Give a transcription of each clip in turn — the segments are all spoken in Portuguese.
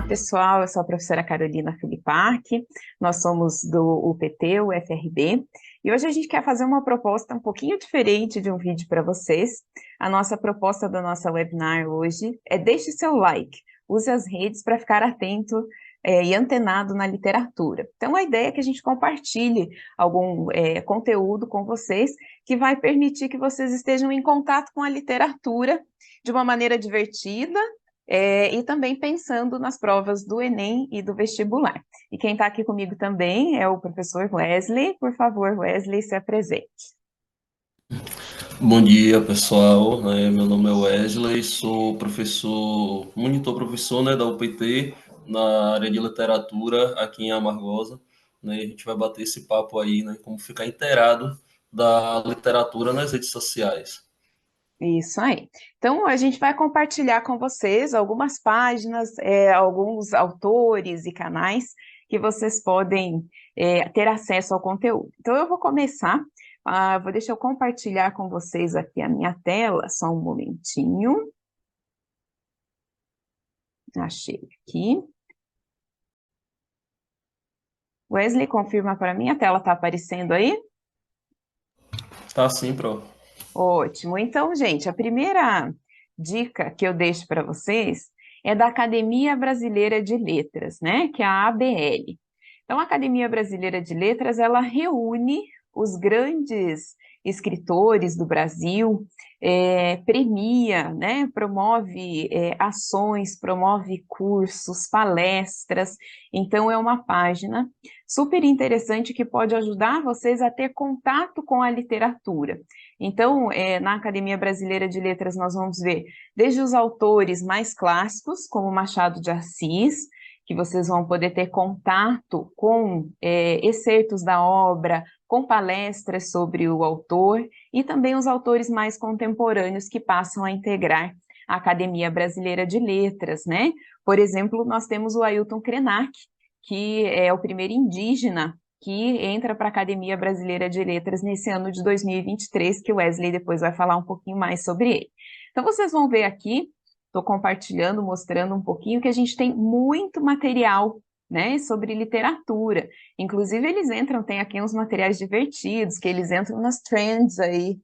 pessoal, eu sou a professora Carolina Filipac, nós somos do UPT, o FRB, e hoje a gente quer fazer uma proposta um pouquinho diferente de um vídeo para vocês. A nossa proposta da nossa webinar hoje é deixe seu like, use as redes para ficar atento e antenado na literatura. Então a ideia é que a gente compartilhe algum conteúdo com vocês que vai permitir que vocês estejam em contato com a literatura de uma maneira divertida, e também pensando nas provas do Enem e do vestibular. E quem está aqui comigo também é o professor Wesley. Por favor, Wesley, se apresente. Bom dia, pessoal. Meu nome é Wesley, sou professor, monitor professor, da UPT, na área de literatura aqui em Amargosa. A gente vai bater esse papo aí, como ficar inteirado da literatura nas redes sociais. Isso aí. Então, a gente vai compartilhar com vocês algumas páginas, alguns autores e canais que vocês podem ter acesso ao conteúdo. Então, eu vou começar, deixar eu compartilhar com vocês aqui a minha tela, só um momentinho. Achei aqui. Wesley, confirma para mim, a tela está aparecendo aí? Tá sim, Pro. Ótimo. Então, gente, a primeira dica que eu deixo para vocês é da Academia Brasileira de Letras, né? Que é a ABL. Então, a Academia Brasileira de Letras, ela reúne os grandes escritores do Brasil, premia, né? Promove ações, promove cursos, palestras. Então, é uma página super interessante que pode ajudar vocês a ter contato com a literatura. Então, na Academia Brasileira de Letras, nós vamos ver desde os autores mais clássicos, como Machado de Assis, que vocês vão poder ter contato com excertos da obra, com palestras sobre o autor, e também os autores mais contemporâneos que passam a integrar a Academia Brasileira de Letras, né? Por exemplo, nós temos o Ailton Krenak, que é o primeiro indígena que entra para a Academia Brasileira de Letras nesse ano de 2023, que o Wesley depois vai falar um pouquinho mais sobre ele. Então, vocês vão ver aqui, estou compartilhando, mostrando um pouquinho que a gente tem muito material, né, sobre literatura. Inclusive, eles entram, tem aqui uns materiais divertidos, que eles entram nas trends aí,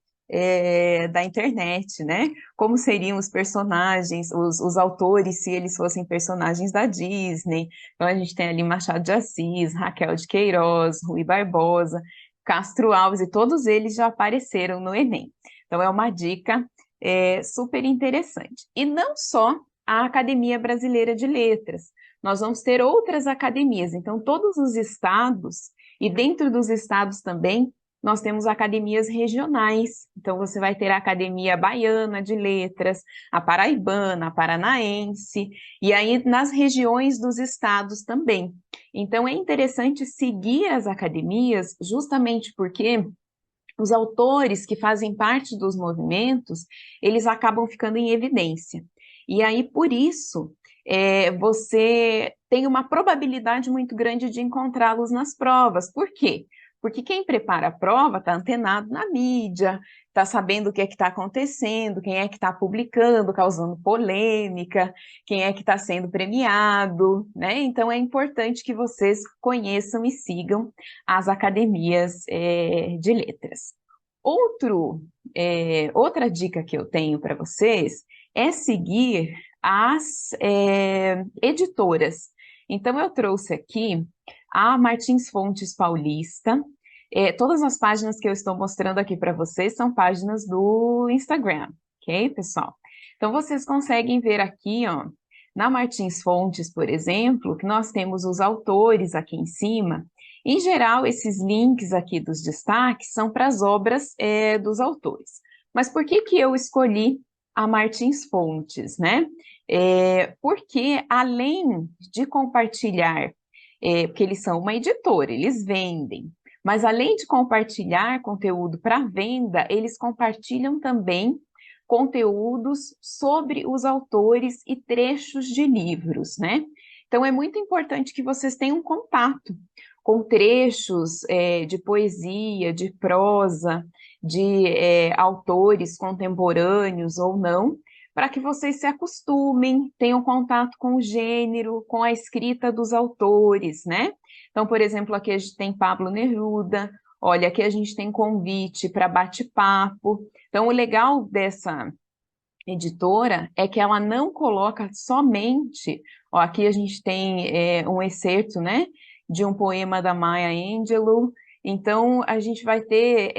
da internet, né? Como seriam os personagens, os autores, se eles fossem personagens da Disney. Então, a gente tem ali Machado de Assis, Raquel de Queiroz, Rui Barbosa, Castro Alves, e todos eles já apareceram no Enem. Então, é uma dica super interessante. E não só a Academia Brasileira de Letras, nós vamos ter outras academias. Então, todos os estados, e dentro dos estados também, nós temos academias regionais. Então, você vai ter a Academia Baiana de Letras, a Paraibana, a Paranaense, e aí nas regiões dos estados também. Então, é interessante seguir as academias, justamente porque os autores que fazem parte dos movimentos, eles acabam ficando em evidência. E aí, por isso, você tem uma probabilidade muito grande de encontrá-los nas provas. Por quê? Porque quem prepara a prova está antenado na mídia, está sabendo o que é que está acontecendo, quem é que está publicando, causando polêmica, quem é que está sendo premiado, né? Então é importante que vocês conheçam e sigam as academias de letras. Outra dica que eu tenho para vocês é seguir as editoras. Então, eu trouxe aqui a Martins Fontes Paulista. Todas as páginas que eu estou mostrando aqui para vocês são páginas do Instagram, ok, pessoal? Então, vocês conseguem ver aqui, ó, na Martins Fontes, por exemplo, que nós temos os autores aqui em cima. Em geral, esses links aqui dos destaques são para as obras dos autores. Mas por que que eu escolhi a Martins Fontes, né? Porque além de compartilhar, porque eles são uma editora, eles vendem, mas além de compartilhar conteúdo para venda, eles compartilham também conteúdos sobre os autores e trechos de livros, né? Então é muito importante que vocês tenham contato com trechos de poesia, de prosa, de autores contemporâneos ou não, para que vocês se acostumem, tenham contato com o gênero, com a escrita dos autores, né? Então, por exemplo, aqui a gente tem Pablo Neruda, olha, aqui a gente tem convite para bate-papo. Então, o legal dessa editora é que ela não coloca somente, ó, aqui a gente tem um excerto, né, de um poema da Maya Angelou. Então a gente vai ter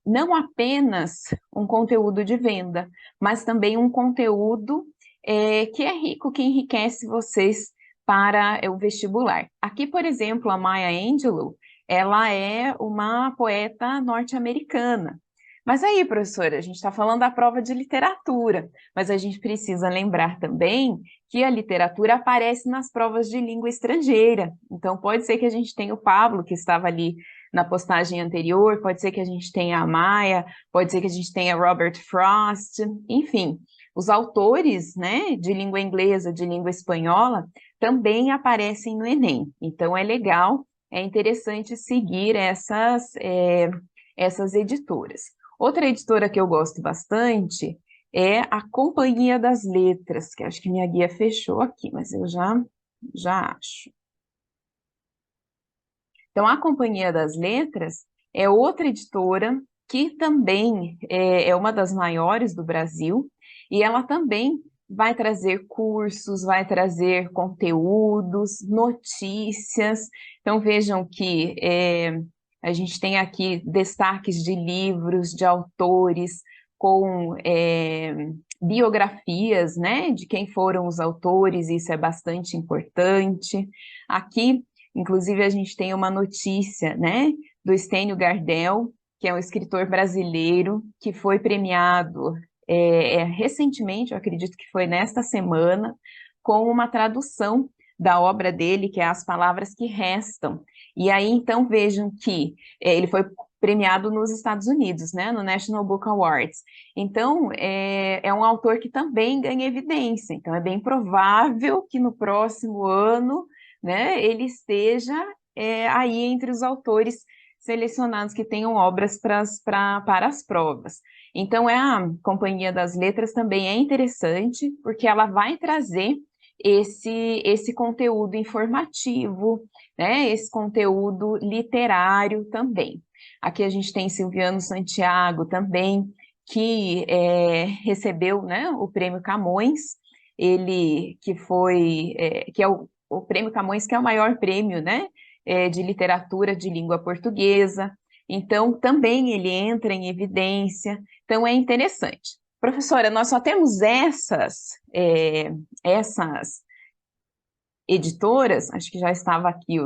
não apenas um conteúdo de venda, mas também um conteúdo que é rico, que enriquece vocês para o vestibular. Aqui, por exemplo, a Maya Angelou, ela é uma poeta norte-americana. Mas aí, professora, a gente está falando da prova de literatura, mas a gente precisa lembrar também que a literatura aparece nas provas de língua estrangeira. Então, pode ser que a gente tenha o Pablo, que estava ali na postagem anterior, pode ser que a gente tenha a Maia, pode ser que a gente tenha Robert Frost, enfim, os autores, né, de língua inglesa, de língua espanhola, também aparecem no Enem. Então, é legal, é interessante seguir essas editoras. Outra editora que eu gosto bastante é a Companhia das Letras, que acho que minha guia fechou aqui, mas eu já acho. Então, a Companhia das Letras é outra editora que também é uma das maiores do Brasil, e ela também vai trazer cursos, vai trazer conteúdos, notícias. Então, vejam que a gente tem aqui destaques de livros, de autores, com biografias, né, de quem foram os autores, isso é bastante importante. Aqui, inclusive, a gente tem uma notícia, né, do Stênio Gardel, que é um escritor brasileiro que foi premiado recentemente, eu acredito que foi nesta semana, com uma tradução da obra dele, que é As Palavras que Restam. E aí, então, vejam que ele foi premiado nos Estados Unidos, né, no National Book Awards. Então, é um autor que também ganha evidência. Então, é bem provável que no próximo ano, né, ele esteja aí entre os autores selecionados que tenham obras para as provas. Então, a Companhia das Letras também é interessante, porque ela vai trazer esse conteúdo informativo, né, esse conteúdo literário também. Aqui a gente tem Silviano Santiago também, que recebeu, né, o Prêmio Camões, ele que foi, que é o Prêmio Camões, que é o maior prêmio, né, de literatura de língua portuguesa. Então, também ele entra em evidência. Então, é interessante. Professora, nós só temos essas editoras, acho que já estava aqui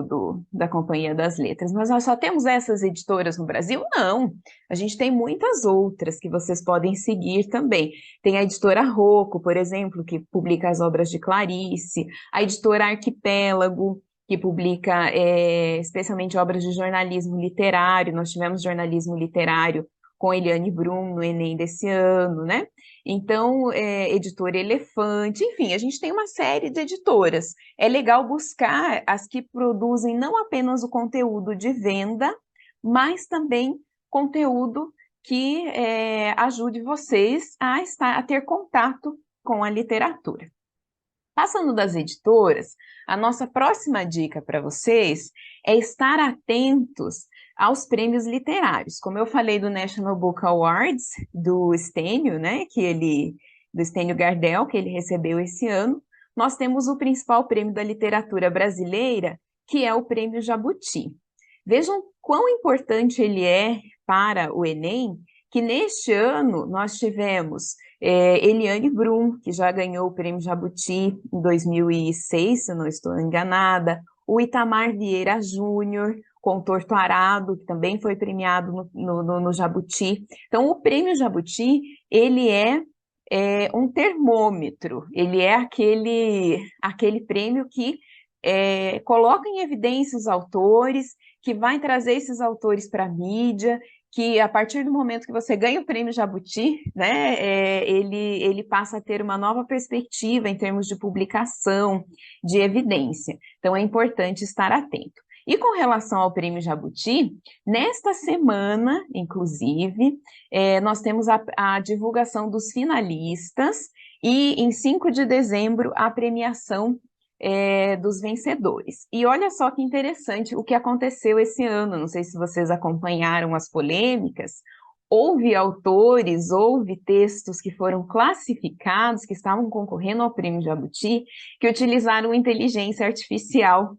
da Companhia das Letras, mas nós só temos essas editoras no Brasil? Não, a gente tem muitas outras que vocês podem seguir também. Tem a editora Rocco, por exemplo, que publica as obras de Clarice, a editora Arquipélago, que publica especialmente obras de jornalismo literário. Nós tivemos jornalismo literário com Eliane Brum no Enem desse ano, né? Então, editora Elefante, enfim, a gente tem uma série de editoras. É legal buscar as que produzem não apenas o conteúdo de venda, mas também conteúdo que ajude vocês a ter contato com a literatura. Passando das editoras, a nossa próxima dica para vocês é estar atentos aos prêmios literários. Como eu falei do National Book Awards, do Stênio, né, do Stênio Gardel, que ele recebeu esse ano, nós temos o principal prêmio da literatura brasileira, que é o Prêmio Jabuti. Vejam quão importante ele é para o Enem, que neste ano nós tivemos Eliane Brum, que já ganhou o Prêmio Jabuti em 2006, se eu não estou enganada, o Itamar Vieira Júnior, com Torto Arado, que também foi premiado no Jabuti. Então, o Prêmio Jabuti, ele é um termômetro, ele é aquele prêmio que coloca em evidência os autores, que vai trazer esses autores para a mídia, que a partir do momento que você ganha o prêmio Jabuti, né, ele passa a ter uma nova perspectiva em termos de publicação, de evidência. Então, é importante estar atento. E com relação ao Prêmio Jabuti, nesta semana, inclusive, nós temos a divulgação dos finalistas e em 5 de dezembro a premiação dos vencedores. E olha só que interessante o que aconteceu esse ano, não sei se vocês acompanharam as polêmicas, houve autores, houve textos que foram classificados, que estavam concorrendo ao Prêmio Jabuti, que utilizaram inteligência artificial,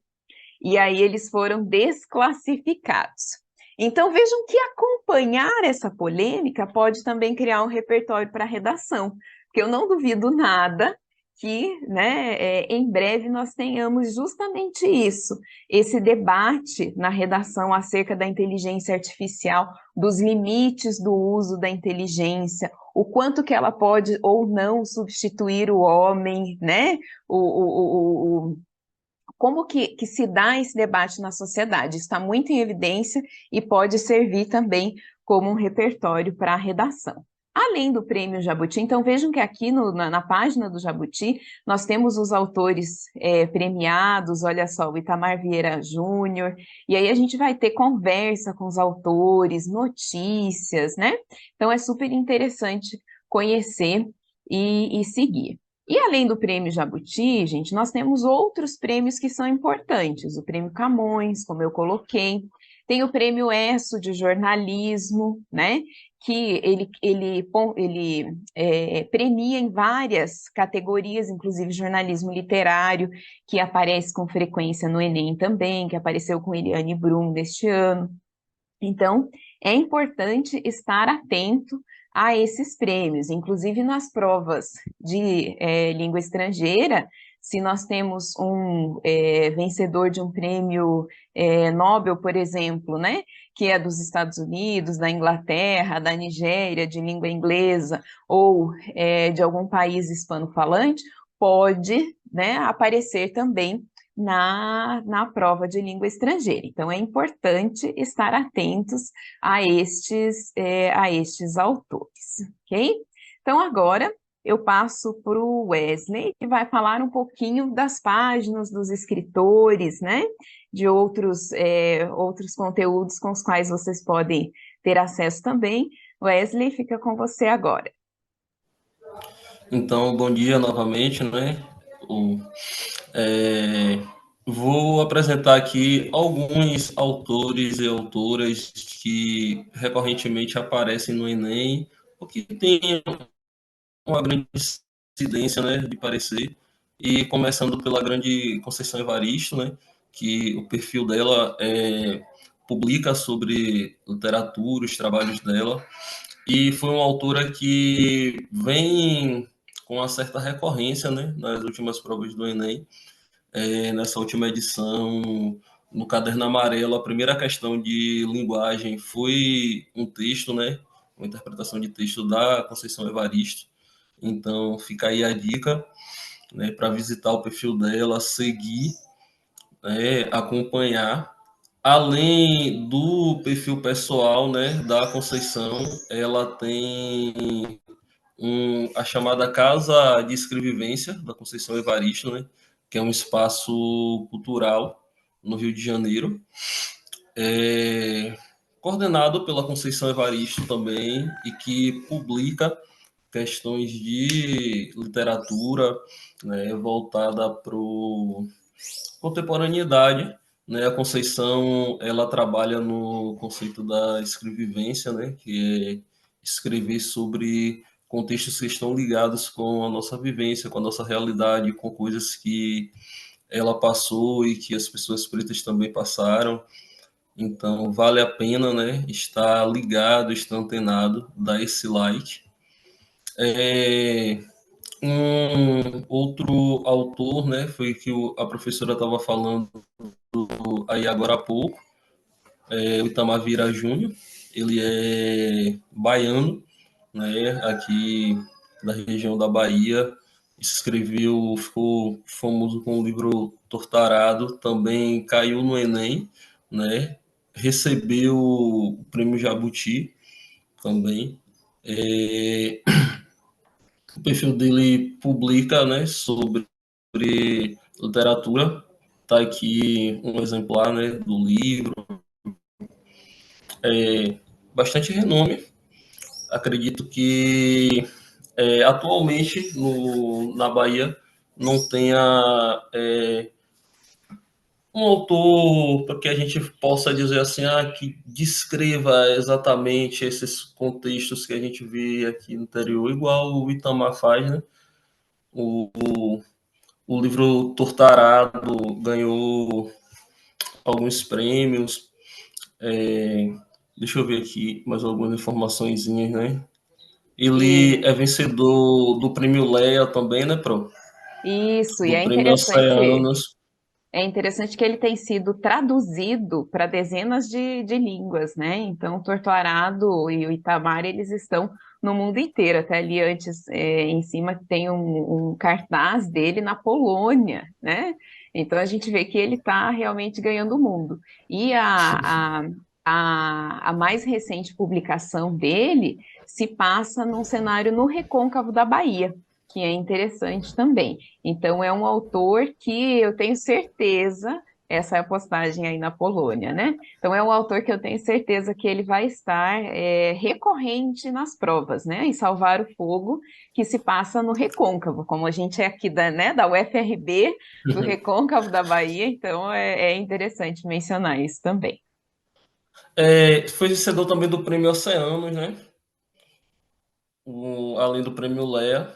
e aí eles foram desclassificados. Então vejam que acompanhar essa polêmica pode também criar um repertório para a redação, porque eu não duvido nada que, né, em breve nós tenhamos justamente isso, esse debate na redação acerca da inteligência artificial, dos limites do uso da inteligência, o quanto que ela pode ou não substituir o homem, né? Como que se dá esse debate na sociedade? Está muito em evidência e pode servir também como um repertório para a redação. Além do Prêmio Jabuti, então vejam que aqui na página do Jabuti nós temos os autores premiados, olha só, o Itamar Vieira Júnior, e aí a gente vai ter conversa com os autores, notícias, né? Então é super interessante conhecer e seguir. E além do Prêmio Jabuti, gente, nós temos outros prêmios que são importantes. O Prêmio Camões, como eu coloquei, tem o Prêmio ESSO de jornalismo, né? Que ele premia em várias categorias, inclusive jornalismo literário, que aparece com frequência no Enem também, que apareceu com Eliane Brum neste ano. Então, é importante estar atento a esses prêmios, inclusive nas provas de língua estrangeira, se nós temos um vencedor de um prêmio Nobel, por exemplo, né, que é dos Estados Unidos, da Inglaterra, da Nigéria, de língua inglesa, ou de algum país hispano-falante, pode, né, aparecer também na prova de língua estrangeira. Então, é importante estar atentos a estes autores, ok? Então, agora eu passo para o Wesley, que vai falar um pouquinho das páginas dos escritores, né? De outros conteúdos com os quais vocês podem ter acesso também. Wesley, fica com você agora. Então, bom dia novamente, né? O, é, Vou apresentar aqui alguns autores e autoras que recorrentemente aparecem no Enem, ou que têm uma grande incidência, né, de parecer. E começando pela grande Conceição Evaristo, né, que o perfil dela publica sobre literatura, os trabalhos dela, e foi uma autora que vem com uma certa recorrência, né, nas últimas provas do Enem. Nessa última edição, no Caderno Amarelo, a primeira questão de linguagem foi um texto, né, uma interpretação de texto da Conceição Evaristo. Então, fica aí a dica, né, para visitar o perfil dela, seguir, né, acompanhar. Além do perfil pessoal, né, da Conceição, ela tem a chamada Casa de Escrevivência da Conceição Evaristo, né, que é um espaço cultural no Rio de Janeiro, coordenado pela Conceição Evaristo também, e que publica questões de literatura, né, voltada para contemporaneidade, né? A Conceição, ela trabalha no conceito da escrevivência, né? Que é escrever sobre contextos que estão ligados com a nossa vivência, com a nossa realidade, com coisas que ela passou e que as pessoas pretas também passaram. Então, vale a pena, né, estar ligado, estar antenado, dar esse like. Um outro autor, né, foi que a professora estava falando aí agora há pouco, o Itamar Vieira Júnior. Ele é baiano, né, aqui da região da Bahia. Escreveu, ficou famoso com o livro Tortarado, também caiu no Enem, né, recebeu o prêmio Jabuti também. O perfil dele publica, né, sobre literatura, Tá aqui um exemplar, né, do livro, bastante renome. Acredito que atualmente na Bahia não tenha um autor para que a gente possa dizer assim, que descreva exatamente esses contextos que a gente vê aqui no interior, igual o Itamar faz, né? O, o livro Tortarado ganhou alguns prêmios. É, deixa eu ver aqui mais algumas informações, né? Ele E é vencedor do Prêmio Leia também, né, Pro? isso, e Do Prêmio Oceanos. é interessante que ele tem sido traduzido para dezenas de línguas, né? Então, o Torturado e o Itamar, eles estão no mundo inteiro. Até ali antes, em cima, tem um cartaz dele na Polônia, né? Então, a gente vê que ele está realmente ganhando o mundo. E a mais recente publicação dele se passa num cenário no recôncavo da Bahia, que é interessante também. Então, é um autor que eu tenho certeza, essa é a postagem aí na Polônia, né? Então, é um autor que eu tenho certeza que ele vai estar recorrente nas provas, né? Em Salvar o Fogo, que se passa no Recôncavo, como a gente é aqui da UFRB, do Recôncavo da Bahia, então é interessante mencionar isso também. Foi vencedor também do Prêmio Oceanos, né? Além do Prêmio Leia.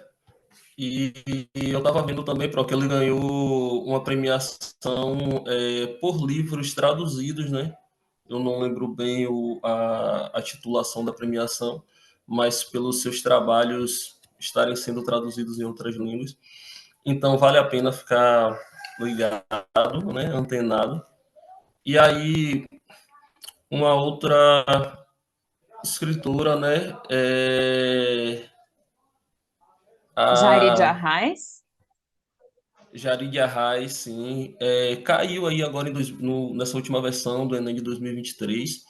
E, e eu estava vendo também, que ele ganhou uma premiação por livros traduzidos, né? Eu não lembro bem a titulação da premiação, mas pelos seus trabalhos estarem sendo traduzidos em outras línguas. Então vale a pena ficar ligado, né? Antenado. E aí, uma outra escritora, né? Jared A Arraes, Jarid Arraes, sim, caiu aí agora nessa última versão do Enem de 2023,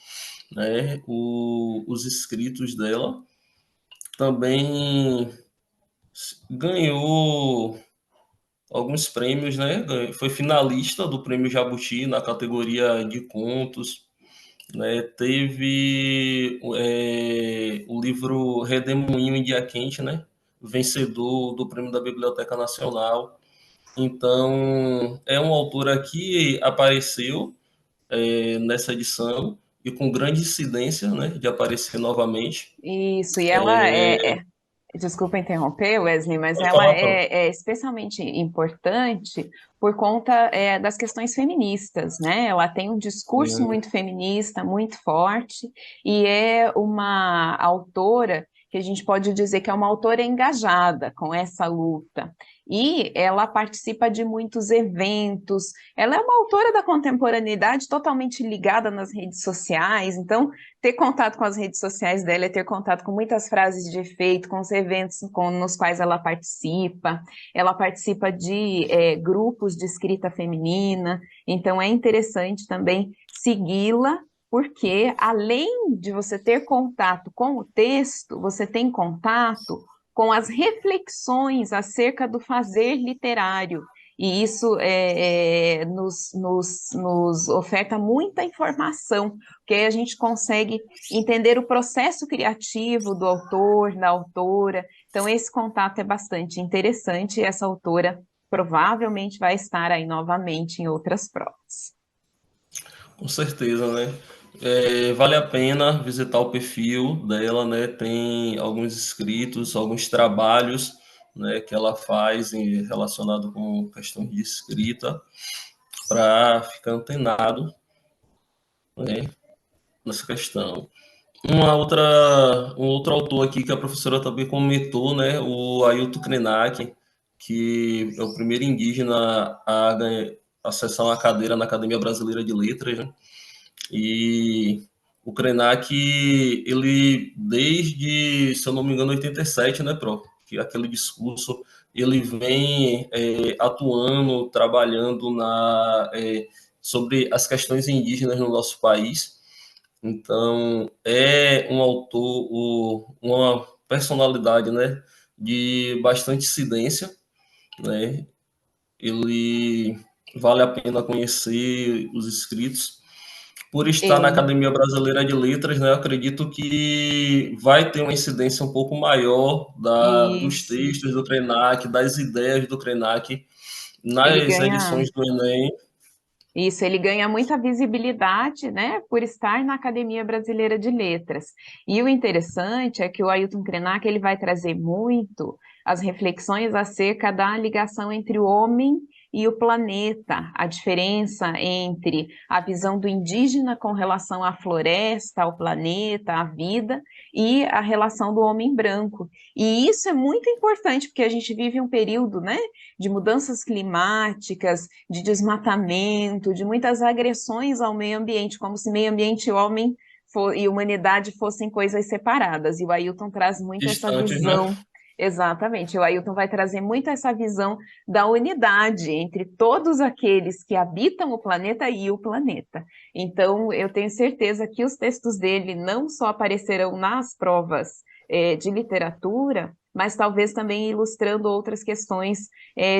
né? Os escritos dela também ganhou alguns prêmios, né? Foi finalista do Prêmio Jabuti na categoria de contos, né? Teve o livro Redemoinho em Dia Quente, né? Vencedor do Prêmio da Biblioteca Nacional. Então, é uma autora que apareceu nessa edição e com grande incidência, né, de aparecer novamente. isso, e ela desculpa interromper, Wesley, mas Pode ela falar, Paulo. é especialmente importante por conta das questões feministas, né? Ela tem um discurso Sim, muito feminista, muito forte, e é uma autora que a gente pode dizer que é uma autora engajada com essa luta. E ela participa de muitos eventos. Ela é uma autora da contemporaneidade totalmente ligada nas redes sociais, então ter contato com as redes sociais dela é ter contato com muitas frases de efeito, com os eventos nos quais ela participa. Ela participa de grupos de escrita feminina, então é interessante também segui-la, porque além de você ter contato com o texto, você tem contato com as reflexões acerca do fazer literário. E isso nos oferta muita informação, porque aí a gente consegue entender o processo criativo do autor, da autora. Então, esse contato é bastante interessante e essa autora provavelmente vai estar aí novamente em outras provas. com certeza, né? Vale a pena visitar o perfil dela, né? Tem alguns escritos, alguns trabalhos, né, que ela faz relacionado com questões de escrita para ficar antenado, né, nessa questão. Um outro autor aqui que a professora também comentou, né, o Ailton Krenak, que é o primeiro indígena a acessar uma cadeira na Academia Brasileira de Letras, né? E o Krenak, ele desde, se eu não me engano, 87, né, Pro? Que aquele discurso, ele vem atuando, trabalhando sobre as questões indígenas no nosso país. Então, é um autor, uma personalidade, né, de bastante incidência, né? Ele vale a pena conhecer os escritos. Por estar na É, Academia Brasileira de Letras, né, eu acredito que vai ter uma incidência um pouco maior dos isso. textos do Krenak, das ideias do Krenak Ele nas ganha edições do Enem. Isso, ele ganha muita visibilidade, né, por estar na Academia Brasileira de Letras. E o interessante é que o Ailton Krenak ele vai trazer muito as reflexões acerca da ligação entre o homem e o planeta, a diferença entre a visão do indígena com relação à floresta, ao planeta, à vida, e a relação do homem branco. E isso é muito importante, porque a gente vive um período, né, de mudanças climáticas, de desmatamento, de muitas agressões ao meio ambiente, como se meio ambiente e homem e humanidade fossem coisas separadas. E o Ailton traz muito essa Distantes, né? visão. Exatamente, o Ailton vai trazer muito essa visão da unidade entre todos aqueles que habitam o planeta e o planeta. Então, eu tenho certeza que os textos dele não só aparecerão nas provas de literatura, mas talvez também ilustrando outras questões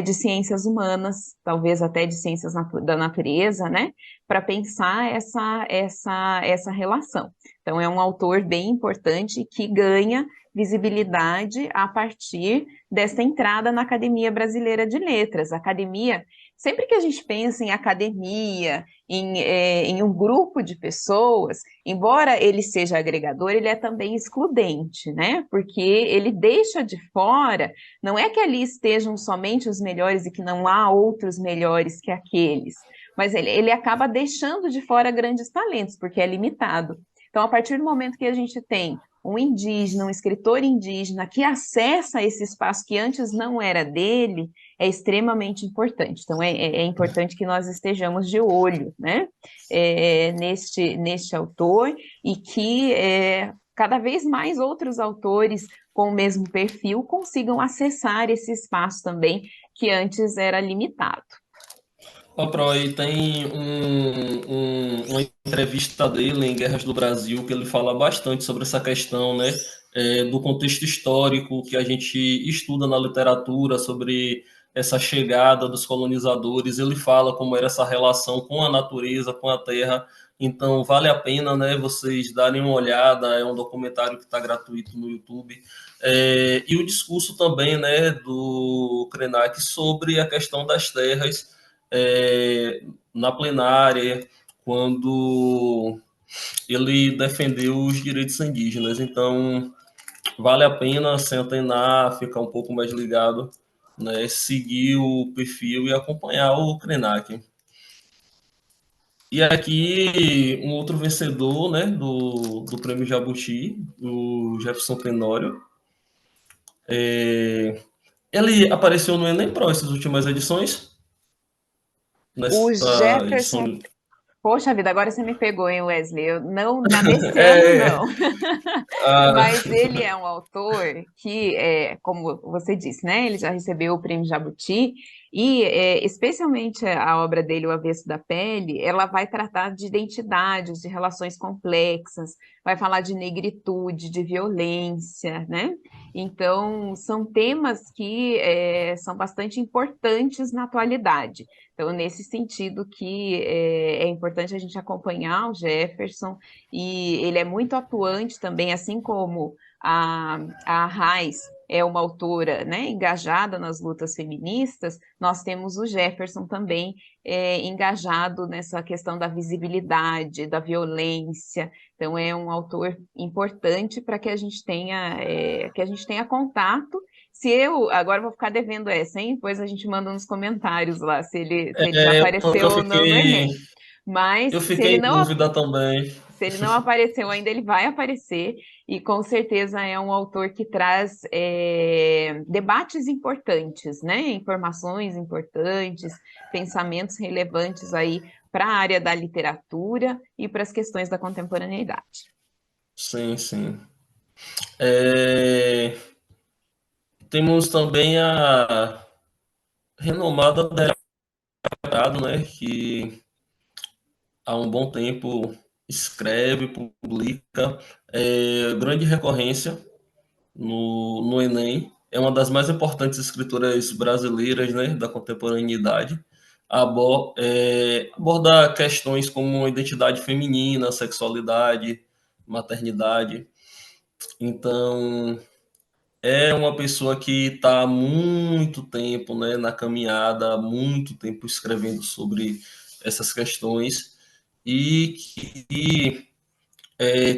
de ciências humanas, talvez até de ciências da natureza, né? Para pensar essa relação. Então, é um autor bem importante que ganha visibilidade a partir dessa entrada na Academia Brasileira de Letras. A academia, sempre que a gente pensa em academia, em um grupo de pessoas, embora ele seja agregador, ele é também excludente, né? Porque ele deixa de fora, não é que ali estejam somente os melhores e que não há outros melhores que aqueles, mas ele acaba deixando de fora grandes talentos, porque é limitado. Então, a partir do momento que a gente tem um indígena, um escritor indígena que acessa esse espaço que antes não era dele, é extremamente importante. Então, é importante que nós estejamos de olho, né, neste autor e que cada vez mais outros autores com o mesmo perfil consigam acessar esse espaço também que antes era limitado. Ó, Pro, aí tem uma entrevista dele em Guerras do Brasil que ele fala bastante sobre essa questão, né, do contexto histórico que a gente estuda na literatura sobre essa chegada dos colonizadores. Ele fala como era essa relação com a natureza, com a terra. Então vale a pena, né, vocês darem uma olhada. É um documentário que está gratuito no YouTube. E o discurso também, né, do Krenak sobre a questão das terras na plenária, quando ele defendeu os direitos indígenas. Então, vale a pena se antenar, ficar um pouco mais ligado, né, seguir o perfil e acompanhar o Krenak. E aqui, um outro vencedor, né, do Prêmio Jabuti, o Jefferson Tenório. Ele apareceu no Enem Pro essas últimas edições, O nessa edição. Jefferson, poxa vida, agora você me pegou, hein, Wesley? Eu não, desse ano É, não. a, Mas ele é um autor que, como você disse, né? Ele já recebeu o Prêmio Jabuti e, especialmente a obra dele, O Avesso da Pele, ela vai tratar de identidades, de relações complexas, vai falar de negritude, de violência, né? Então, são temas que são bastante importantes na atualidade. Então, nesse sentido que é importante a gente acompanhar o Jefferson, e ele é muito atuante também, assim como a Raiz é uma autora, né, engajada nas lutas feministas, nós temos o Jefferson também engajado nessa questão da visibilidade, da violência. Então é um autor importante para que a gente tenha contato. Se eu agora eu vou ficar devendo essa, hein? Depois a gente manda nos comentários lá se ele já apareceu eu ou não no fiquei, Enem. Mas eu se ele fiquei em não dúvida também. se ele não apareceu ainda, ele vai aparecer, e com certeza é um autor que traz debates importantes, né? Informações importantes, pensamentos relevantes aí para a área da literatura e para as questões da contemporaneidade. Sim, sim. É, temos também a renomada Adélia Prado, né, que há um bom tempo escreve, publica, grande recorrência no Enem. É uma das mais importantes escritoras brasileiras, né, da contemporaneidade. aborda questões como identidade feminina, sexualidade, maternidade. Então, é uma pessoa que está há muito tempo, né, na caminhada, há muito tempo escrevendo sobre essas questões e que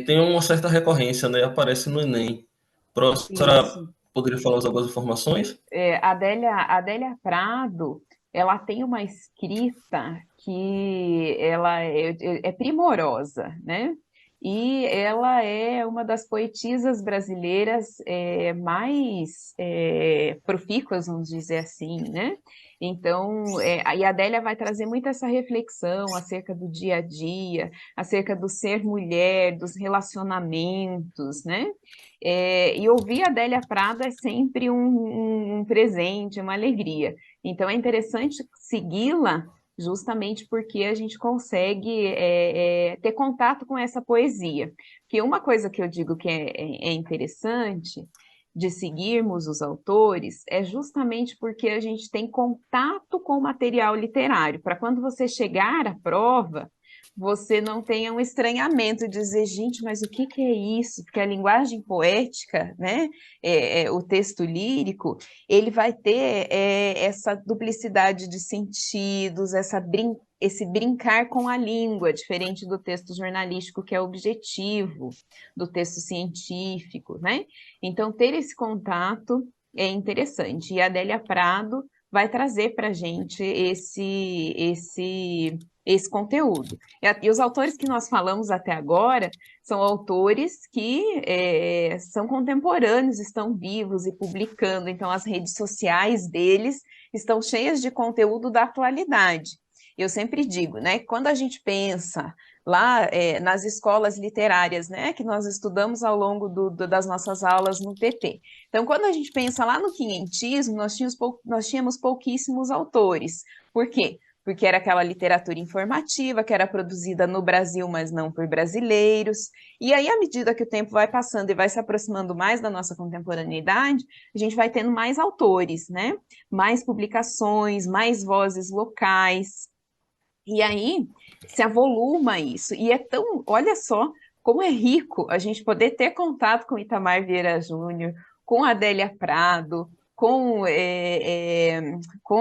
tem uma certa recorrência, né, aparece no Enem. Professora, Isso. poderia falar algumas informações? Adélia Prado, ela tem uma escrita que ela é primorosa, né? E ela é uma das poetisas brasileiras mais profícuas, vamos dizer assim, né? Então, a Adélia vai trazer muito essa reflexão acerca do dia a dia, acerca do ser mulher, dos relacionamentos, né? E ouvir a Adélia Prado é sempre um presente, uma alegria. Então é interessante segui-la justamente porque a gente consegue ter contato com essa poesia. Porque uma coisa que eu digo que é interessante de seguirmos os autores é justamente porque a gente tem contato com o material literário, para quando você chegar à prova, você não tenha um estranhamento de dizer, gente, mas o que que é isso? Porque a linguagem poética, né, o texto lírico, ele vai ter essa duplicidade de sentidos, esse brincar com a língua, diferente do texto jornalístico, que é objetivo, do texto científico, né? Então, ter esse contato é interessante. E a Adélia Prado vai trazer para a gente esse conteúdo. E os autores que nós falamos até agora são autores que são contemporâneos, estão vivos e publicando, então as redes sociais deles estão cheias de conteúdo da atualidade. Eu sempre digo, né, quando a gente pensa lá nas escolas literárias, né, que nós estudamos ao longo das nossas aulas no PT. Então, quando a gente pensa lá no quinhentismo, nós tínhamos pouquíssimos autores. Por quê? Porque era aquela literatura informativa que era produzida no Brasil, mas não por brasileiros. E aí, à medida que o tempo vai passando e vai se aproximando mais da nossa contemporaneidade, a gente vai tendo mais autores, né? Mais publicações, mais vozes locais. E aí se avoluma isso. E é tão, olha só como é rico a gente poder ter contato com Itamar Vieira Júnior, com Adélia Prado, com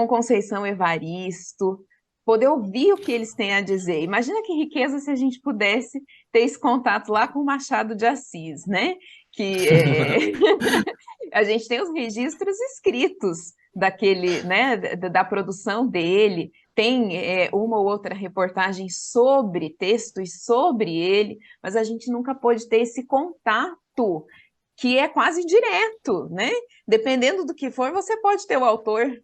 Conceição Evaristo, poder ouvir o que eles têm a dizer. Imagina que riqueza se a gente pudesse ter esse contato lá com o Machado de Assis, né? Que a gente tem os registros escritos daquele, né, da produção dele, tem uma ou outra reportagem sobre textos sobre ele, mas a gente nunca pôde ter esse contato que é quase direto, né? Dependendo do que for, você pode ter o autor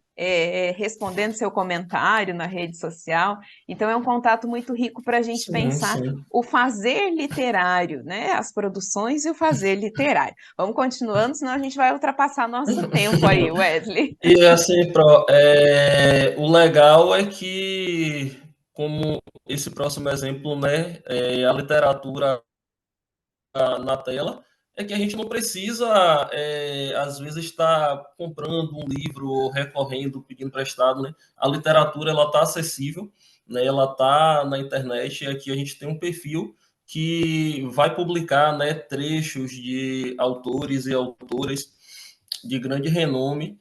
respondendo seu comentário na rede social. Então é um contato muito rico para a gente Sim, pensar sim. o fazer literário, né? As produções e o fazer literário. Vamos continuando, senão a gente vai ultrapassar nosso tempo aí, Wesley. E assim, o legal é que, como esse próximo exemplo, né, a literatura na tela, é que a gente não precisa, às vezes, estar comprando um livro ou recorrendo, pedindo emprestado, né? A literatura, ela está acessível, né? Ela está na internet, e aqui a gente tem um perfil que vai publicar, né, trechos de autores e autoras de grande renome,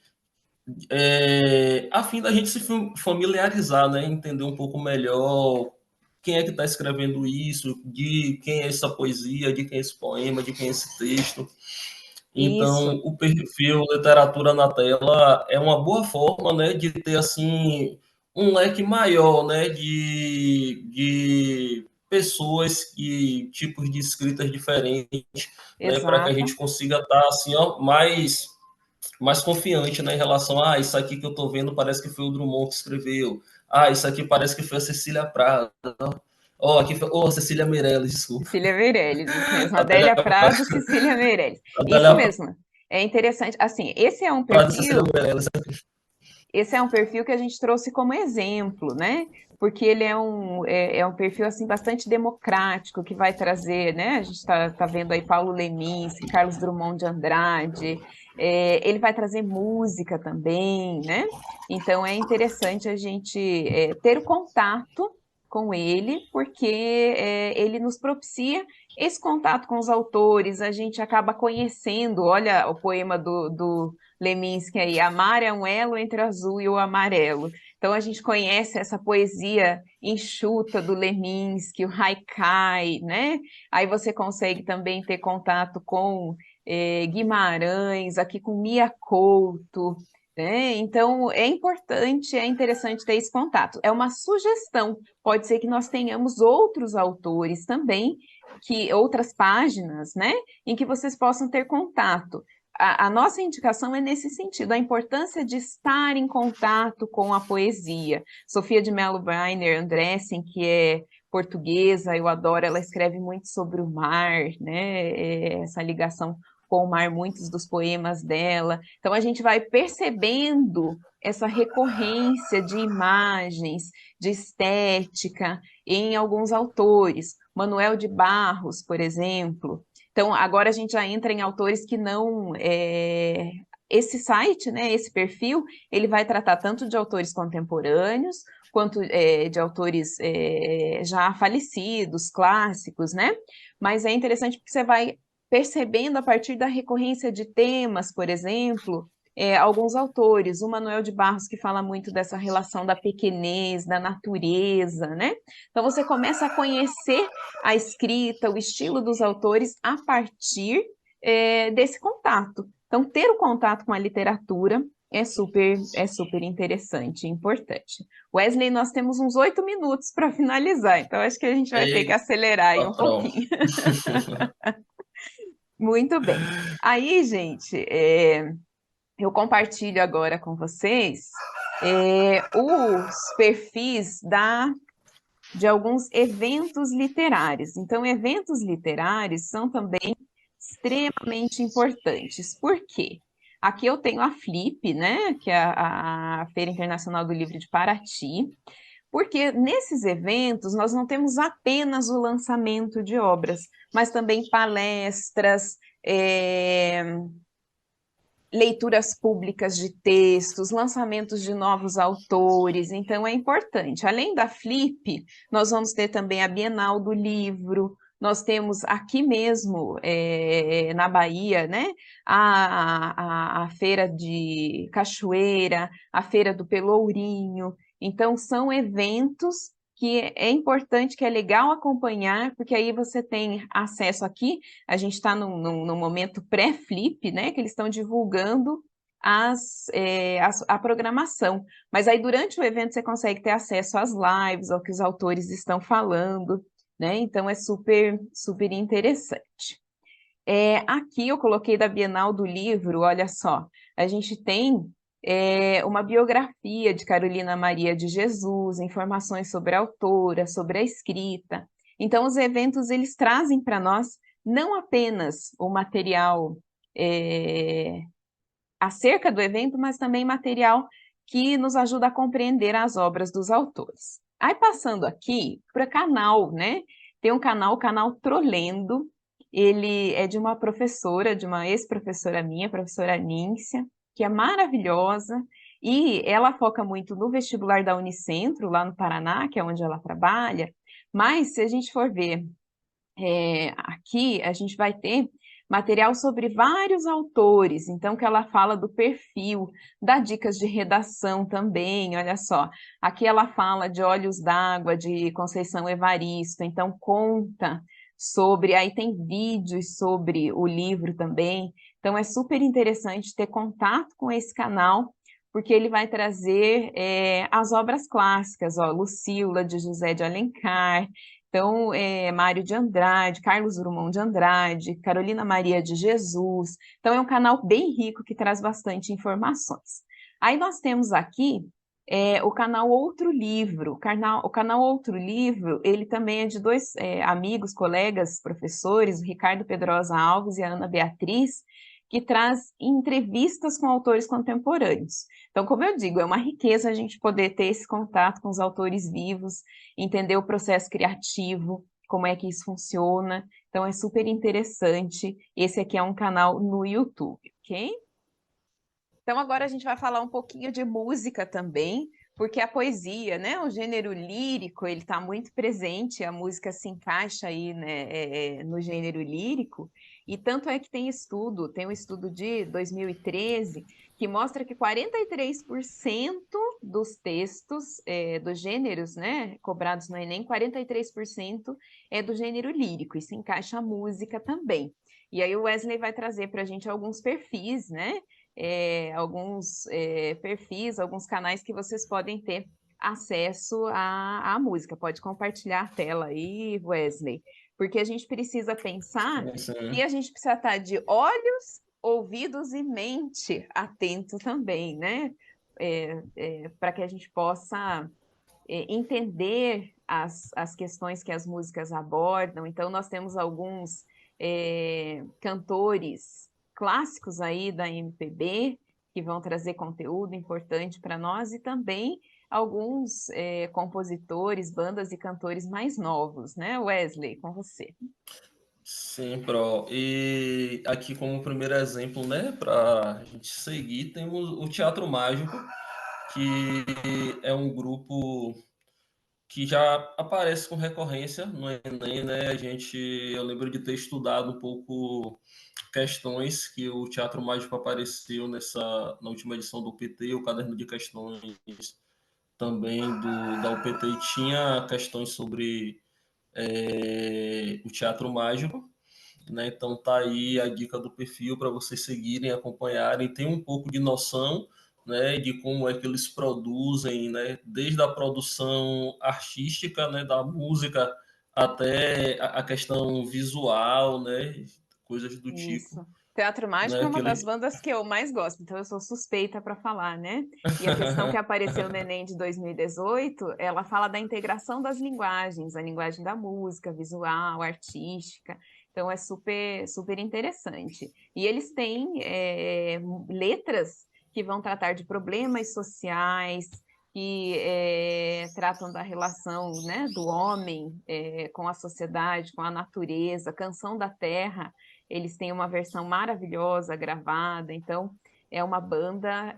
a fim da gente se familiarizar, né? Entender um pouco melhor quem é que está escrevendo isso, de quem é essa poesia, de quem é esse poema, de quem é esse texto. Então, Isso, o perfil Literatura na Tela é uma boa forma, né, de ter assim um leque maior, né, de pessoas e tipos de escritas diferentes, né, para que a exato. gente consiga estar assim, ó, mais confiante, né, em relação a isso aqui que eu estou vendo parece que foi o Drummond que escreveu. Isso aqui parece que foi a Cecília Prado. Aqui foi, Cecília Meirelles, desculpa. Cecília Meirelles, isso mesmo. Adélia Adélia Prado, Cecília Meirelles. Isso Adélia mesmo. É interessante. Assim, esse é um Prado e Cecília perfil Meirelles. esse é um perfil que a gente trouxe como exemplo, né? Porque ele é um perfil assim bastante democrático que vai trazer, né? A gente está vendo aí Paulo Leminski, Carlos Drummond de Andrade, ele vai trazer música também, né? Então é interessante a gente ter o contato com ele, porque ele nos propicia esse contato com os autores, a gente acaba conhecendo, olha o poema do Leminski aí, amar é um elo entre o azul e o amarelo. Então a gente conhece essa poesia enxuta do Leminski, o haikai, né? Aí você consegue também ter contato com Guimarães, aqui com Mia Couto, né? Então é importante, é interessante ter esse contato. É uma sugestão. Pode ser que nós tenhamos outros autores também, que outras páginas, né, em que vocês possam ter contato. A nossa indicação é nesse sentido, a importância de estar em contato com a poesia. Sofia de Mello Breiner Andressen, que é portuguesa, eu adoro, ela escreve muito sobre o mar, né? Essa ligação com o mar, muitos dos poemas dela. Então a gente vai percebendo essa recorrência de imagens, de estética em alguns autores. Manuel de Barros, por exemplo. Então, agora a gente já entra em autores que não. Esse site, né, esse perfil, ele vai tratar tanto de autores contemporâneos, quanto de autores já falecidos, clássicos, né? Mas é interessante porque você vai percebendo a partir da recorrência de temas, por exemplo, alguns autores, o Manuel de Barros, que fala muito dessa relação da pequenez, da natureza, né? Então você começa a conhecer a escrita, o estilo dos autores a partir desse contato. Então, ter o contato com a literatura é super interessante e importante. Wesley, nós temos uns 8 minutos para finalizar, então acho que a gente vai ter que Ei, acelerar aí um patrão. pouquinho. Muito bem. Aí, gente, eu compartilho agora com vocês os perfis de alguns eventos literários. Então, eventos literários são também extremamente importantes. Por quê? Aqui eu tenho a Flip, né, que é a Feira Internacional do Livro de Paraty, porque nesses eventos nós não temos apenas o lançamento de obras, mas também palestras, leituras públicas de textos, lançamentos de novos autores, então é importante. Além da Flip, nós vamos ter também a Bienal do Livro, nós temos aqui mesmo, na Bahia, né, a Feira de Cachoeira, a Feira do Pelourinho, então são eventos que é importante, que é legal acompanhar, porque aí você tem acesso aqui, a gente está num momento pré-flip, né? Que eles estão divulgando a programação. Mas aí, durante o evento, você consegue ter acesso às lives, ao que os autores estão falando, né? Então, é super, super interessante. Aqui eu coloquei da Bienal do Livro, olha só, a gente tem uma biografia de Carolina Maria de Jesus, informações sobre a autora, sobre a escrita. Então, os eventos, eles trazem para nós não apenas o material é, acerca do evento, mas também material que nos ajuda a compreender as obras dos autores. Aí, passando aqui para canal, né? Tem um canal, o canal Trolendo, ele é de uma professora, de uma ex-professora minha, professora Níncia, que é maravilhosa, e ela foca muito no vestibular da Unicentro, lá no Paraná, que é onde ela trabalha, mas se a gente for ver aqui, a gente vai ter material sobre vários autores, então que ela fala do perfil, dá dicas de redação também, olha só. Aqui ela fala de Olhos d'Água, de Conceição Evaristo, então conta sobre, aí tem vídeos sobre o livro também, então é super interessante ter contato com esse canal, porque ele vai trazer as obras clássicas, ó, Lucília, de José de Alencar, então, Mário de Andrade, Carlos Drummond de Andrade, Carolina Maria de Jesus. Então, é um canal bem rico que traz bastante informações. Aí nós temos aqui o canal Outro Livro. O canal Outro Livro, ele também é de dois amigos, colegas, professores, o Ricardo Pedrosa Alves e a Ana Beatriz, que traz entrevistas com autores contemporâneos. Então, como eu digo, é uma riqueza a gente poder ter esse contato com os autores vivos, entender o processo criativo, como é que isso funciona. Então, é super interessante. Esse aqui é um canal no YouTube, ok? Então, agora a gente vai falar um pouquinho de música também, porque a poesia, né, o gênero lírico, ele está muito presente, a música se encaixa aí, né, no gênero lírico, e tanto é que tem um estudo de 2013 que mostra que 43% dos textos dos gêneros, né, cobrados no Enem, 43% é do gênero lírico, e se encaixa a música também. E aí o Wesley vai trazer para a gente alguns perfis, né, alguns perfis, alguns canais que vocês podem ter acesso à música. Pode compartilhar a tela aí, Wesley, porque a gente precisa pensar e Sim. a gente precisa estar de olhos, ouvidos e mente atento também, né? Para que a gente possa entender as questões que as músicas abordam. Então, nós temos alguns cantores clássicos aí da MPB que vão trazer conteúdo importante para nós e também alguns compositores, bandas e cantores mais novos, né, Wesley? Com você. Sim, Pro. E aqui como primeiro exemplo, né, para a gente seguir, temos o Teatro Mágico, que é um grupo que já aparece com recorrência no Enem, né? Eu lembro de ter estudado um pouco questões que o Teatro Mágico apareceu na última edição do PT, o caderno de questões também da UPT, e tinha questões sobre o Teatro Mágico, né? Então tá aí a dica do perfil para vocês seguirem, acompanharem, ter um pouco de noção, né, de como é que eles produzem, né, desde a produção artística, né, da música até a questão visual, né, coisas do tipo, Isso. Teatro Mágico é né, uma que das ele bandas que eu mais gosto, então eu sou suspeita para falar, né? E a questão que apareceu no Enem de 2018, ela fala da integração das linguagens, a linguagem da música, visual, artística. Então é super, super interessante. E eles têm letras que vão tratar de problemas sociais, que tratam da relação, né, do homem com a sociedade, com a natureza, Canção da Terra. Eles têm uma versão maravilhosa gravada, então é uma banda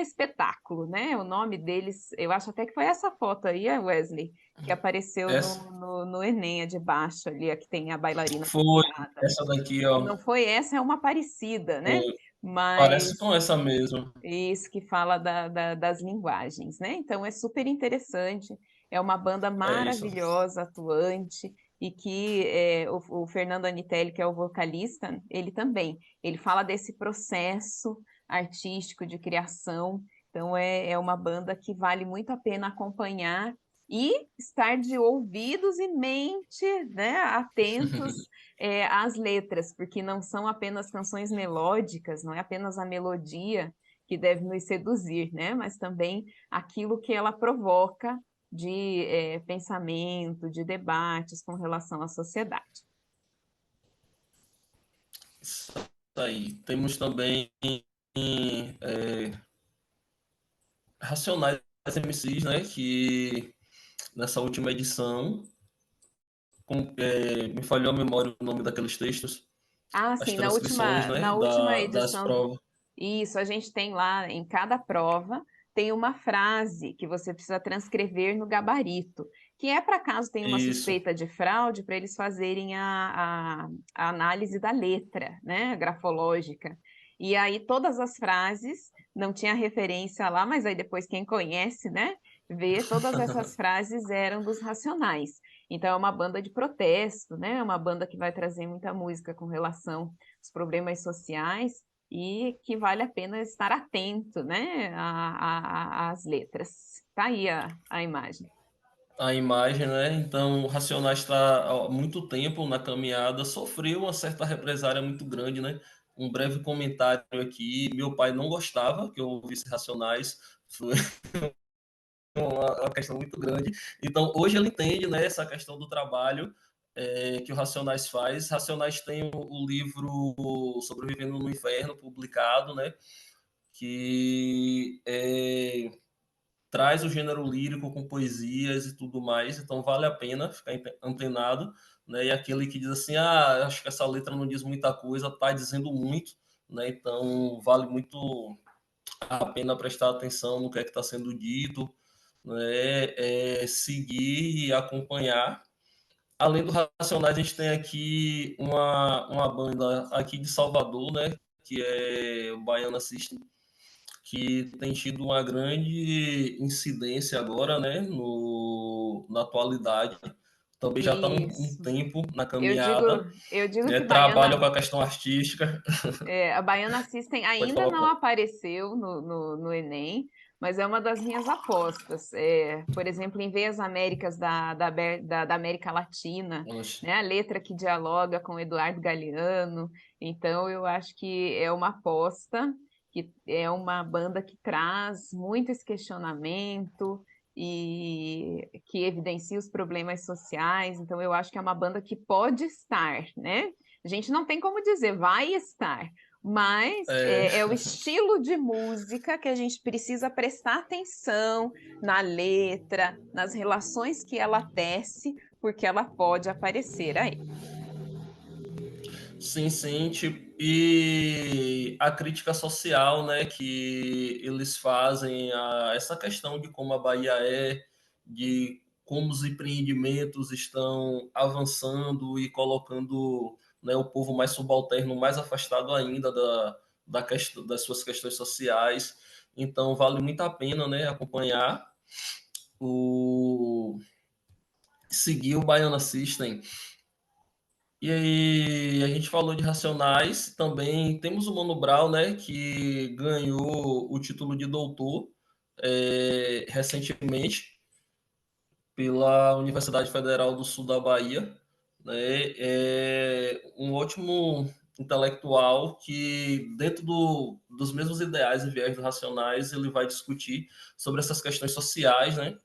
espetáculo, né? O nome deles, eu acho até que foi essa foto aí, Wesley, que apareceu essa no Enem, a de baixo ali, a que tem a bailarina foi pendurada. essa daqui, Se ó, não foi essa, é uma parecida, né? foi, parece Mas com essa mesmo. isso que fala das linguagens, né? Então é super interessante, é uma banda É isso. maravilhosa, atuante, e que o Fernando Anitelli, que é o vocalista, ele também, ele fala desse processo artístico de criação, então é uma banda que vale muito a pena acompanhar e estar de ouvidos e mente, né, atentos às letras, porque não são apenas canções melódicas, não é apenas a melodia, que deve nos seduzir, né? Mas também aquilo que ela provoca de pensamento, de debates com relação à sociedade. Isso aí. Temos também é, Racionais MCs, né, que nessa última edição me falhou a memória o nome daqueles textos, Ah, as sim, transcrições, né, na última das edição, provas. isso, a gente tem lá em cada prova, tem uma frase que você precisa transcrever no gabarito, que é para caso tenha uma Isso. suspeita de fraude, para eles fazerem a análise da letra, né, grafológica. E aí todas as frases, não tinha referência lá, mas aí depois quem conhece, né, vê, todas essas frases eram dos Racionais. Então é uma banda de protesto, né, é uma banda que vai trazer muita música com relação aos problemas sociais, e que vale a pena estar atento, né, às letras. Tá aí a imagem. A imagem, né? Então, o Racionais está há muito tempo na caminhada, sofreu uma certa represária muito grande, né? Um breve comentário aqui. Meu pai não gostava que eu ouvisse Racionais, foi uma questão muito grande. Então, hoje ele entende, né, essa questão do trabalho, que o Racionais faz. Racionais tem o livro Sobrevivendo no Inferno, publicado, né? Que traz o gênero lírico com poesias e tudo mais, então vale a pena ficar antenado, né? E aquele que diz assim, acho que essa letra não diz muita coisa, tá dizendo muito, né? Então vale muito a pena prestar atenção no que é que está sendo dito, né? Seguir e acompanhar. Além do Racionais, a gente tem aqui uma banda aqui de Salvador, né? Que é o Baiana System, que tem tido uma grande incidência agora, né, na atualidade. Também já está um Isso. tempo na Eu digo, caminhada, eu digo né, que trabalha com a questão artística. a Baiana System Pode ainda falar, não apareceu no Enem, mas é uma das minhas apostas. Por exemplo, em Ver as Américas da América Latina, Oxe. né, a letra que dialoga com Eduardo Galeano. Então, eu acho que é uma aposta, que é uma banda que traz muito esse questionamento e que evidencia os problemas sociais. Então, eu acho que é uma banda que pode estar, né? A gente não tem como dizer vai estar, mas É, é o estilo de música que a gente precisa prestar atenção na letra, nas relações que ela tece, porque ela pode aparecer aí. sim, sim, tipo, e a crítica social, né, que eles fazem a essa questão de como a Bahia de como os empreendimentos estão avançando e colocando, né, o povo mais subalterno, mais afastado ainda das suas questões sociais. Então, vale muito a pena, né, acompanhar o seguir o Baiana System. E aí, a gente falou de Racionais, também temos o Mano Brown, né, que ganhou o título de doutor recentemente pela Universidade Federal do Sul da Bahia, né, é um ótimo intelectual que, dentro dos mesmos ideais e viés racionais, ele vai discutir sobre essas questões sociais, né,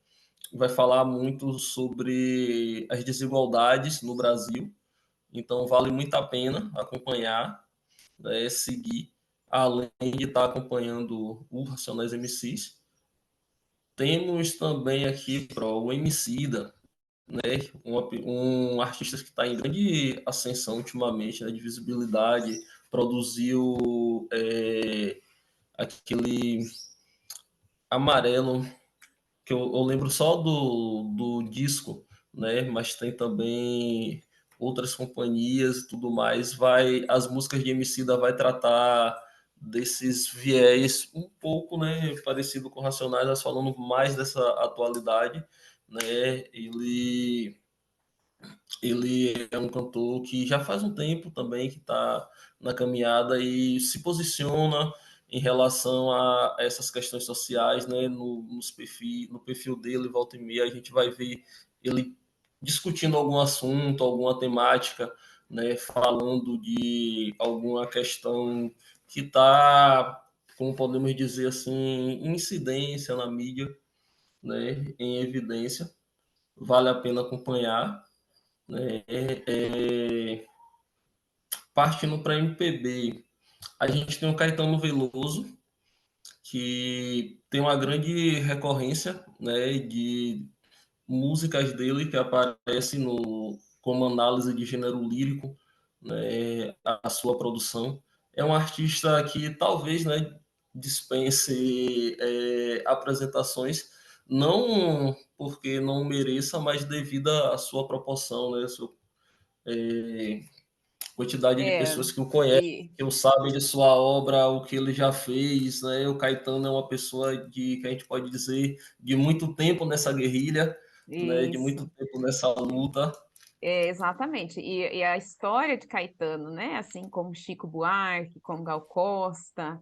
vai falar muito sobre as desigualdades no Brasil, então vale muito a pena acompanhar, né, seguir, além de estar acompanhando o Racionais MCs. Temos também aqui o Emicida, né, um artista que está em grande ascensão ultimamente, né, de visibilidade, produziu aquele amarelo, que eu lembro só do disco, né? Mas tem também outras companhias e tudo mais. As músicas de Emicida vai tratar desses viés um pouco, né, parecido com Racionais, mas falando mais dessa atualidade, né? Ele é um cantor que já faz um tempo também que está na caminhada e se posiciona em relação a essas questões sociais, né? No perfil dele, volta e meia, a gente vai ver ele discutindo algum assunto, alguma temática, né? Falando de alguma questão que está, como podemos dizer assim, em incidência na mídia, né? Em evidência. Vale a pena acompanhar, né? Partindo para MPB, a gente tem o Caetano Veloso, que tem uma grande recorrência, né, de músicas dele que aparecem como análise de gênero lírico, né, a sua produção. É um artista que talvez, né, dispense apresentações, não porque não mereça, mas devido à sua proporção, né, quantidade de É, pessoas que o conhecem, e que o sabem de sua obra, o que ele já fez, né? O Caetano é uma pessoa que a gente pode dizer de muito tempo nessa guerrilha, né? De muito isso. tempo nessa luta. Exatamente. E a história de Caetano, né? Assim como Chico Buarque, como Gal Costa,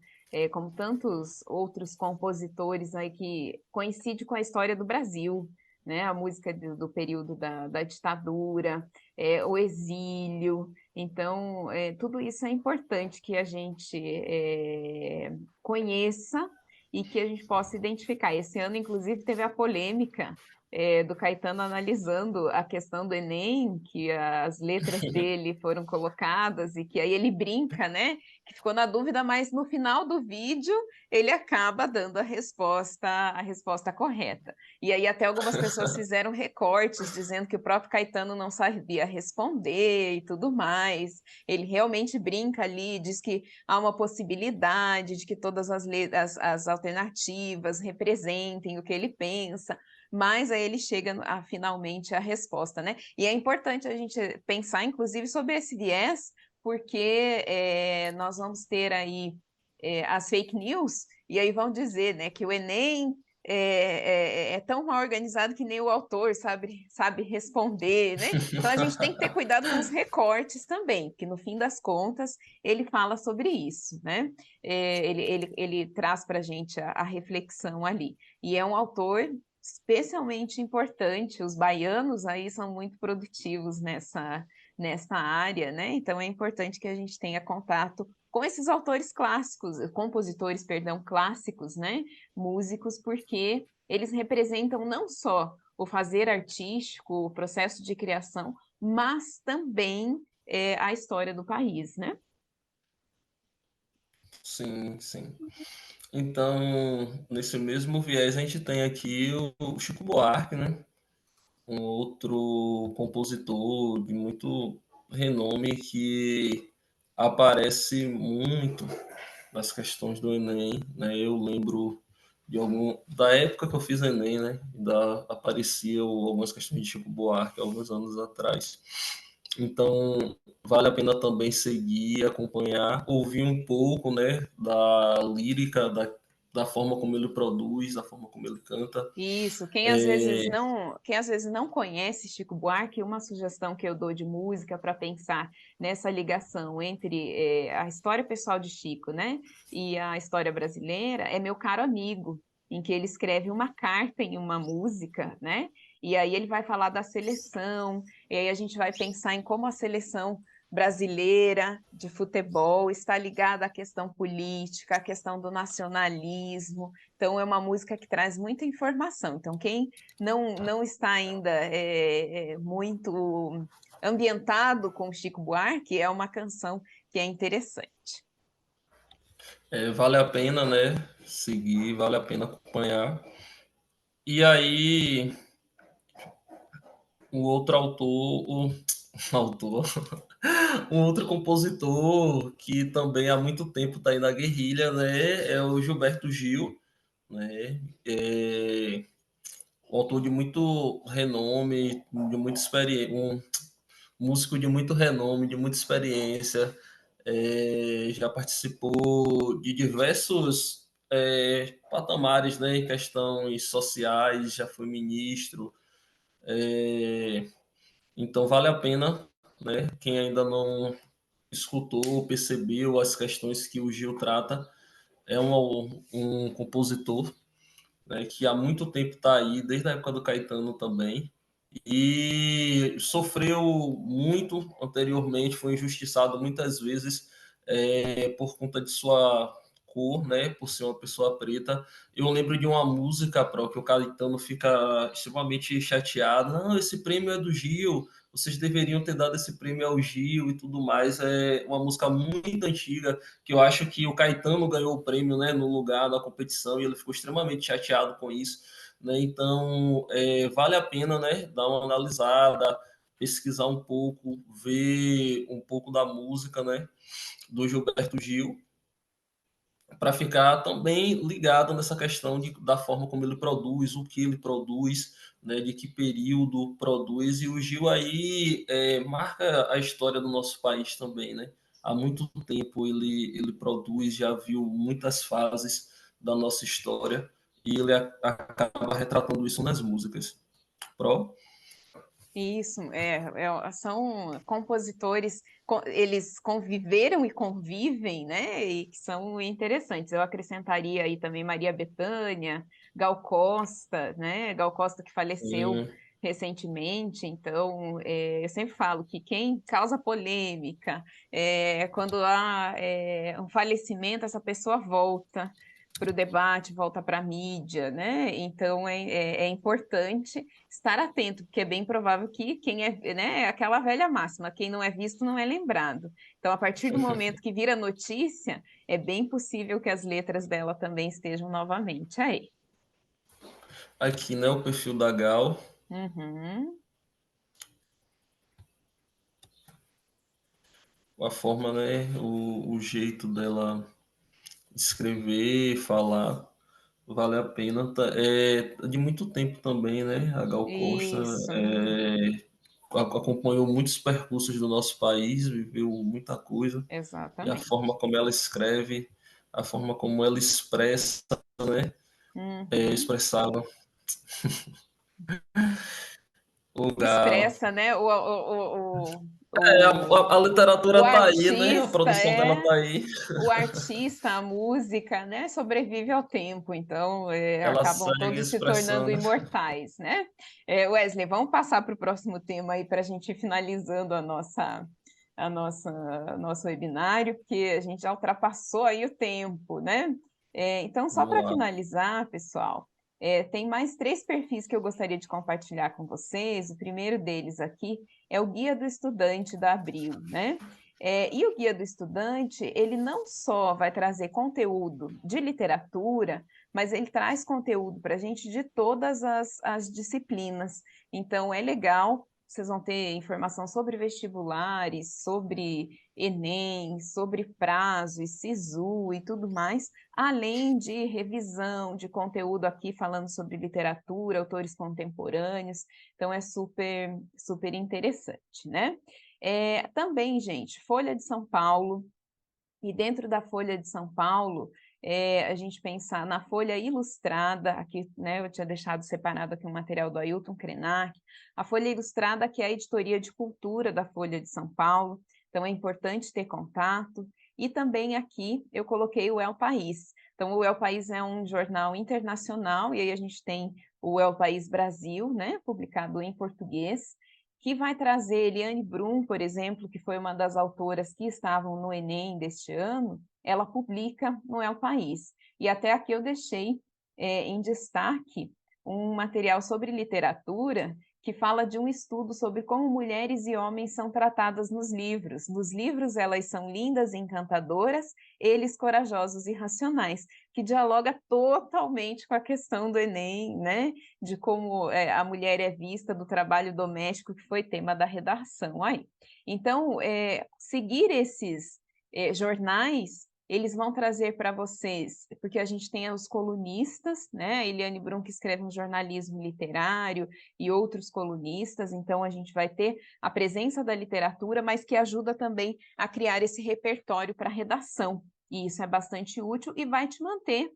como tantos outros compositores aí que coincide com a história do Brasil, né? A música do período da ditadura, o exílio. Então, tudo isso é importante que a gente conheça e que a gente possa identificar. Esse ano, inclusive, teve a polêmica do Caetano analisando a questão do Enem, que as letras dele foram colocadas e que aí ele brinca, né? Que ficou na dúvida, mas no final do vídeo ele acaba dando a resposta correta. E aí até algumas pessoas fizeram recortes dizendo que o próprio Caetano não sabia responder e tudo mais. Ele realmente brinca ali, diz que há uma possibilidade de que todas as alternativas representem o que ele pensa, mas aí ele chega finalmente à resposta, né? E é importante a gente pensar, inclusive, sobre esse viés, porque nós vamos ter aí as fake news, e aí vão dizer, né, que o Enem é tão mal organizado que nem o autor sabe responder, né? Então a gente tem que ter cuidado com os recortes também, que no fim das contas ele fala sobre isso, né? Ele traz para a gente a reflexão ali. E é um autor especialmente importante. Os baianos aí são muito produtivos nessa área, né? Então é importante que a gente tenha contato com esses autores clássicos, compositores, perdão, clássicos, né? Músicos, porque eles representam não só o fazer artístico, o processo de criação, mas também a história do país, né? Sim, sim. Então, nesse mesmo viés, a gente tem aqui o Chico Buarque, né? Um outro compositor de muito renome que aparece muito nas questões do Enem, né? Eu lembro da época que eu fiz Enem, né? Apareciam algumas questões de Chico Buarque alguns anos atrás. Então, vale a pena também seguir, acompanhar, ouvir um pouco, né, da lírica, da forma como ele produz, da forma como ele canta. Isso, É, quem às vezes não conhece Chico Buarque, uma sugestão que eu dou de música para pensar nessa ligação entre a história pessoal de Chico, né, e a história brasileira é Meu Caro Amigo, em que ele escreve uma carta em uma música, né, e aí ele vai falar da seleção, e aí a gente vai pensar em como a seleção brasileira de futebol está ligada à questão política, à questão do nacionalismo. Então, é uma música que traz muita informação. Então, quem não está ainda muito ambientado com Chico Buarque, é uma canção que é interessante. vale a pena, né, seguir, vale a pena acompanhar. E aí, o outro autor, autor, um outro compositor que também há muito tempo está aí na guerrilha, né, é o Gilberto Gil, né, um autor de muito renome, de muita experiência, um músico de muito renome, de muita experiência, já participou de diversos patamares, né, em questões sociais, já foi ministro, é, então vale a pena, né, quem ainda não escutou, percebeu as questões que o Gil trata, é um compositor, né, que há muito tempo está aí, desde a época do Caetano também, e sofreu muito anteriormente, foi injustiçado muitas vezes por conta de sua cor, né, por ser uma pessoa preta. Eu lembro de uma música que o Caetano fica extremamente chateado. Não, esse prêmio é do Gil, vocês deveriam ter dado esse prêmio ao Gil e tudo mais. É uma música muito antiga, que eu acho que o Caetano ganhou o prêmio, né, no lugar da competição, e ele ficou extremamente chateado com isso, né? Então, vale a pena, né, dar uma analisada, pesquisar um pouco, ver um pouco da música, né, do Gilberto Gil, para ficar também ligado nessa questão da forma como ele produz, o que ele produz, né, de que período produz. E o Gil aí marca a história do nosso país também, né? Há muito tempo ele produz, já viu muitas fases da nossa história e ele acaba retratando isso nas músicas. Pro? Isso, são compositores, eles conviveram e convivem, né? E que são interessantes. Eu acrescentaria aí também Maria Bethânia, Gal Costa, né? Gal Costa que faleceu Sim, recentemente, então eu sempre falo que quem causa polêmica, quando há um falecimento, essa pessoa volta. para o debate, volta para a mídia, né? Então é importante estar atento, porque é bem provável que quem é, né, é aquela velha máxima, quem não é visto não é lembrado. Então, a partir do momento que vira notícia, é bem possível que as letras dela também estejam novamente aí. Aqui, né, o perfil da Gal, Uhum. a forma, né, o jeito dela escrever, falar, vale a pena. É de muito tempo também, né? A Gal Costa Isso, acompanhou muitos percursos do nosso país, viveu muita coisa, e a exatamente. forma como ela escreve, a forma como ela expressa, né? Uhum. Expressava o Gal. Expressa, né? A O literatura tá aí, né? A artista produção dela tá aí. o artista, a música, né, sobrevive ao tempo, então Ela acabam segue todos se tornando expressando. imortais, né? Wesley, vamos passar para o próximo tema aí para a gente ir finalizando nosso webinário, porque a gente já ultrapassou aí o tempo, né? Então, só Vamos para lá. finalizar, pessoal, tem mais três perfis que eu gostaria de compartilhar com vocês. O primeiro deles aqui é o Guia do Estudante da Abril, né? E o Guia do Estudante, ele não só vai trazer conteúdo de literatura, mas ele traz conteúdo para a gente de todas as disciplinas. Então, é legal, vocês vão ter informação sobre vestibulares, sobre Enem, sobre prazos, SISU e tudo mais, além de revisão de conteúdo aqui falando sobre literatura, autores contemporâneos. Então, é super, super interessante, né? Também, gente, Folha de São Paulo, e dentro da Folha de São Paulo, a gente pensar na Folha Ilustrada, aqui, né, eu tinha deixado separado aqui um material do Ailton Krenak, a Folha Ilustrada, que é a editoria de cultura da Folha de São Paulo, então é importante ter contato, e também aqui eu coloquei o El País. Então, o El País é um jornal internacional, e aí a gente tem o El País Brasil, né, publicado em português, que vai trazer Eliane Brum, por exemplo, que foi uma das autoras que estavam no Enem deste ano, ela publica no El País. E até aqui eu deixei em destaque um material sobre literatura que fala de um estudo sobre como mulheres e homens são tratadas nos livros. Nos livros, elas são lindas e encantadoras, eles corajosos e racionais, que dialoga totalmente com a questão do Enem, né? De como a mulher é vista, do trabalho doméstico, que foi tema da redação aí. Então, seguir esses jornais, eles vão trazer para vocês, porque a gente tem os colunistas, né? Eliane Brum, que escreve um jornalismo literário, e outros colunistas, então a gente vai ter a presença da literatura, mas que ajuda também a criar esse repertório para redação. E isso é bastante útil e vai te manter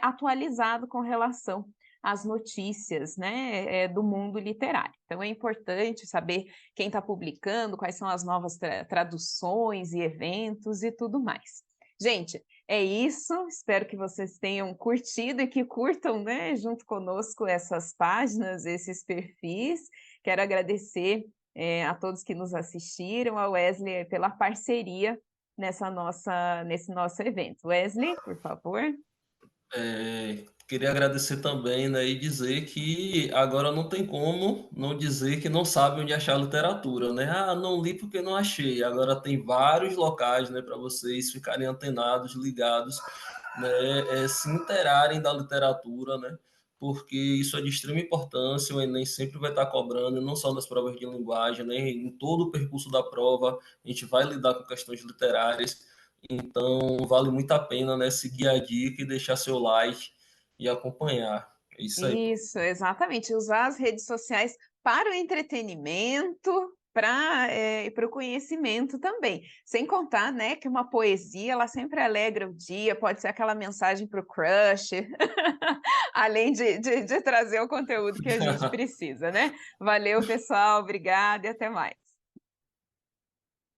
atualizado com relação as notícias, né, do mundo literário. Então é importante saber quem está publicando, quais são as novas traduções e eventos e tudo mais. Gente, é isso. Espero que vocês tenham curtido e que curtam, né, junto conosco essas páginas, esses perfis. Quero agradecer a todos que nos assistiram, a Wesley pela parceria nesse nosso evento. Wesley, por favor. Queria agradecer também, né, e dizer que agora não tem como não dizer que não sabe onde achar literatura, né? Ah, não li porque não achei. Agora tem vários locais, né, para vocês ficarem antenados, ligados, né, se interarem da literatura, né? Porque isso é de extrema importância. O Enem sempre vai estar cobrando, não só nas provas de linguagem, né? Em todo o percurso da prova, a gente vai lidar com questões literárias. Então, vale muito a pena, né, seguir a dica e deixar seu like e acompanhar. É isso aí. Isso, exatamente. Usar as redes sociais para o entretenimento, para o conhecimento também. Sem contar, né, que uma poesia, ela sempre alegra o dia, pode ser aquela mensagem para o crush, além de trazer o conteúdo que a gente precisa, né? Valeu, pessoal, obrigada e até mais.